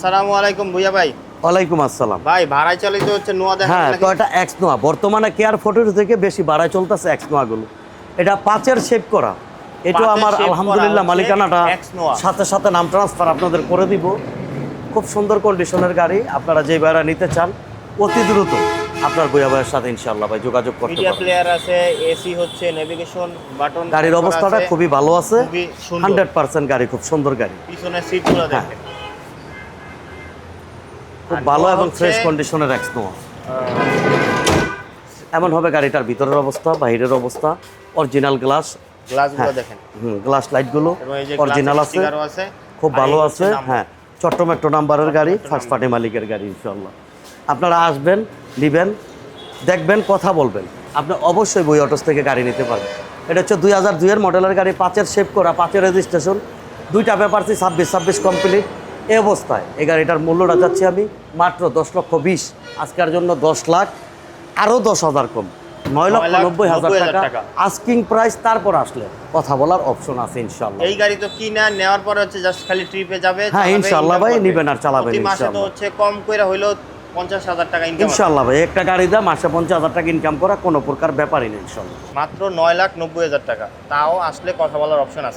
আসসালামু আলাইকুম ভুইয়া ভাই। ওয়ালাইকুম আসসালাম। ভাই ভাড়ায় চালিত হচ্ছে নোয়া দেখা হ্যাঁ, নাকি? টয়োটা এক্স নোয়া বর্তমানে কেয়ার ফোর্টির থেকে বেশি ভাড়ায় চলতেছে এক্স নোয়াগুলো। এটা 5-এর শেপ করা। এটাও 5-এর আমার shape আলহামদুলিল্লাহ করা হচ্ছে মালিকানাটা X Noah। সাথে সাথে নাম ট্রান্সফার আপনাদের করে দিব। খুব সুন্দর কন্ডিশনের গাড়ি, আপনারা যে ভাড়া নিতে চান অতি দ্রুত আপনার ভুইয়া ভাইয়ের সাথে ইনশাআল্লাহ ভাই যোগাযোগ করতে মিডিয়া পারেন। প্লেয়ার আছে, এসি হচ্ছে, নেভিগেশন বাটন, গাড়ির অবস্থাটা খুবই ভালো আছে, খুবই সুন্দর। 100% গাড়ি, খুব সুন্দর গাড়ি, পিছনের সিটগুলো হ্যাঁ। দেখেন। খুব আর ভালো নোয়া এবং হচ্ছে- ফ্রেশ কন্ডিশনের এক্স নোয়া। এমন হবে গাড়িটার ভিতরের অবস্থা, বাহিরের অবস্থা, অরিজিনাল গ্লাস, গ্লাসগুলো হ্যাঁ। দেখেন গ্লাস লাইটগুলো এবং এই যে অরিজিনাল গ্লাসের আছে, স্টিকারও আছে, খুব আর ভালো এই হচ্ছে আছে, নাম্বার। হ্যাঁ। চট্টমেট্রো নাম্বারের গাড়ি, চট্টমেট্রো ফার্স্ট নাম্বার। পার্টি মালিকের গাড়ি ইনশাল্লাহ। আপনারা আসবেন, নেবেন, দেখবেন, কথা বলবেন, আপনি অবশ্যই বই অটোস থেকে গাড়ি নিতে পারবেন। এটা হচ্ছে 2002-এর মডেলের গাড়ি, 5-এর শেপ করা, 5-এর রেজিস্ট্রেশন, 2টা পেপারসি, 26 কমপ্লিট। এই অবস্থায় এই গাড়িটার মূল্যটা যাচ্ছে আমি মাত্র 10,20,000। আজকের জন্য 10 লাখ, আরও 10,000 কম, 9,90,000 টাকা আস্কিং প্রাইস। তারপর আসলে কথা বলার অপশন আছে ইনশাল্লাহ। এই গাড়ি তো কিনা নেওয়ার পরে হচ্ছে জাস্ট খালি ট্রিপে যাবে, হ্যাঁ, চালাবে, ইনশাআল্লাহ income ভাই, করবে। নিবেন আর চালাবেন প্রতি মাসে তো ইনশাআল্লাহ। হচ্ছে কম করে হইলেও 50,000 টাকা ইনকাম। ইনশাআল্লাহ ভাই, একটা গাড়ি দাম মাসে 50,000 টাকা ইনকাম করা কোনো প্রকার ব্যাপারই নেই ইনশাল্লাহ। মাত্র 9,90,000 টাকা, তাও আসলে কথা বলার অপশন আছে।